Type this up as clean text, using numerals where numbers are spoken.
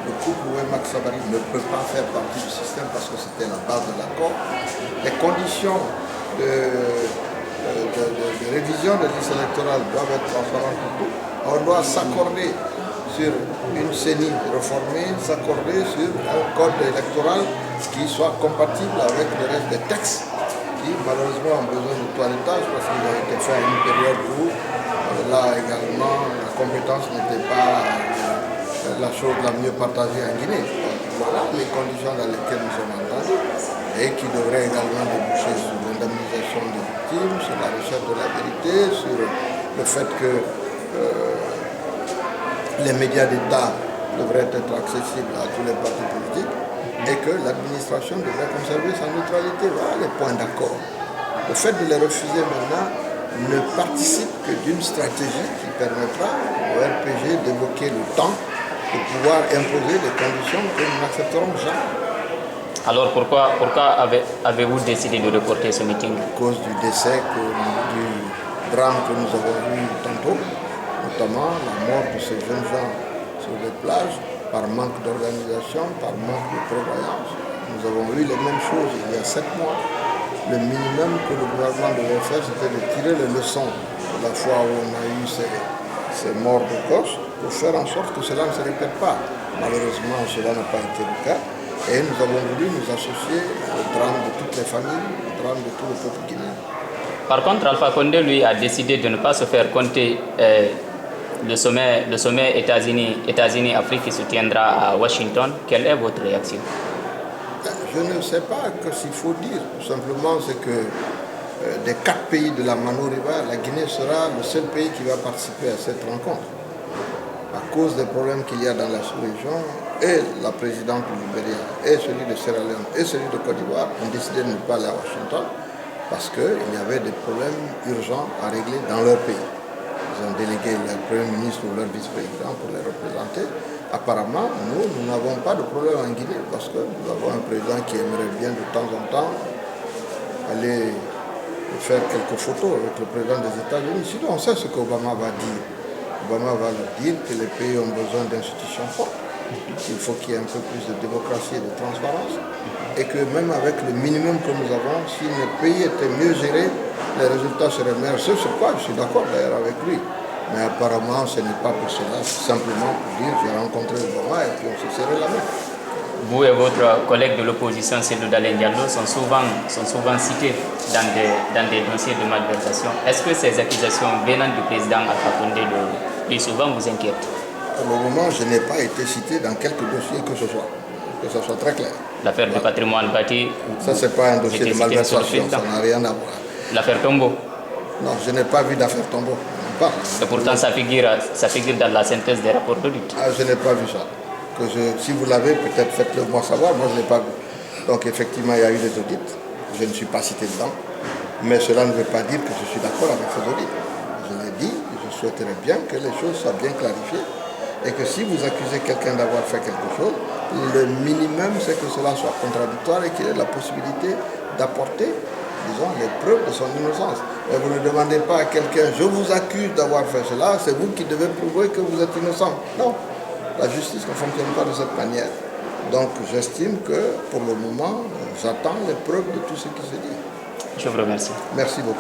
le couple Ouémak Sabari ne peut pas faire partie du système parce que c'était la base de l'accord. Les conditions de révision des listes électorales doivent être transparentes pour tout. On doit s'accorder sur une CENI réformée, s'accorder sur un code électoral qui soit compatible avec le reste des textes qui malheureusement ont besoin de toilettage parce qu'ils ont été faits à une période où là également la compétence n'était pas la chose la mieux partagée en Guinée. Donc, voilà les conditions dans lesquelles nous sommes entendus et qui devraient également déboucher sur l'indemnisation des victimes, sur la recherche de la vérité, sur le fait que les médias d'État devraient être accessibles à tous les partis politiques et que l'administration devrait conserver sa neutralité. Voilà les points d'accord. Le fait de les refuser maintenant ne participe que d'une stratégie qui permettra au RPG d'évoquer le temps pour pouvoir imposer des conditions que nous n'accepterons jamais. Alors pourquoi avez-vous décidé de reporter ce meeting? À cause du décès, du drame que nous avons eu tantôt, notamment la mort de ces jeunes gens sur les plages, par manque d'organisation, par manque de prévoyance. Nous avons eu les mêmes choses il y a 7 mois. Le minimum que le gouvernement devait faire, c'était de tirer les leçons de la fois où on a eu ces morts de gosse pour faire en sorte que cela ne se répète pas. Malheureusement, cela n'a pas été le cas. Et nous avons voulu nous associer au drame de toutes les familles, au drame de tout le peuple guinéen. Par contre, Alpha Condé, lui, a décidé de ne pas se faire compter le sommet États-Unis-Afrique qui se tiendra à Washington. Quelle est votre réaction? Je ne sais pas ce qu'il faut dire. Tout simplement, c'est que des 4 pays de la Mano-Riva, la Guinée sera le seul pays qui va participer à cette rencontre. À cause des problèmes qu'il y a dans la sous-région, et la présidente du Libéria, et celui de Sierra Leone, et celui de Côte d'Ivoire ont décidé de ne pas aller à Washington parce qu'il y avait des problèmes urgents à régler dans leur pays. Ils ont délégué leur Premier ministre ou leur vice-président pour les représenter. Apparemment, nous n'avons pas de problème en Guinée parce que nous avons un président qui aimerait bien de temps en temps aller faire quelques photos avec le président des États-Unis. Sinon, on sait ce qu'Obama va dire. Obama va leur dire que les pays ont besoin d'institutions fortes, qu'il faut qu'il y ait un peu plus de démocratie et de transparence, et que même avec le minimum que nous avons, si le pays était mieux géré, les résultats seraient meilleurs. C'est sur quoi je suis d'accord d'ailleurs avec lui. Mais apparemment, ce n'est pas pour cela, c'est simplement pour dire j'ai rencontré Obama et puis on se serrait la main. Vous et votre collègue de l'opposition, Cellou Dalein Diallo, sont souvent cités dans des dossiers de malversation. Est-ce que ces accusations venant du président Alpha Condé plus souvent vous inquiètent? Pour le moment, je n'ai pas été cité dans quelques dossiers que ce soit très clair. L'affaire du patrimoine bâti. Ça, ce n'est pas un dossier de malversation, ça n'a rien à voir. L'affaire Tombo? Non, je n'ai pas vu d'affaire Tombo. Et pourtant, ça figure dans la synthèse des rapports d'audit. Ah, je n'ai pas vu ça. Si vous l'avez, peut-être faites-le moi savoir. Moi, je ne l'ai pas vu. Donc, effectivement, il y a eu des audits. Je ne suis pas cité dedans. Mais cela ne veut pas dire que je suis d'accord avec ces audits. Je l'ai dit, je souhaiterais bien que les choses soient bien clarifiées. Et que si vous accusez quelqu'un d'avoir fait quelque chose, le minimum, c'est que cela soit contradictoire et qu'il ait la possibilité d'apporter, disons, les preuves de son innocence. Mais vous ne demandez pas à quelqu'un, je vous accuse d'avoir fait cela, c'est vous qui devez prouver que vous êtes innocent. Non, la justice ne fonctionne pas de cette manière. Donc j'estime que pour le moment, j'attends les preuves de tout ce qui se dit. Je vous remercie. Merci beaucoup.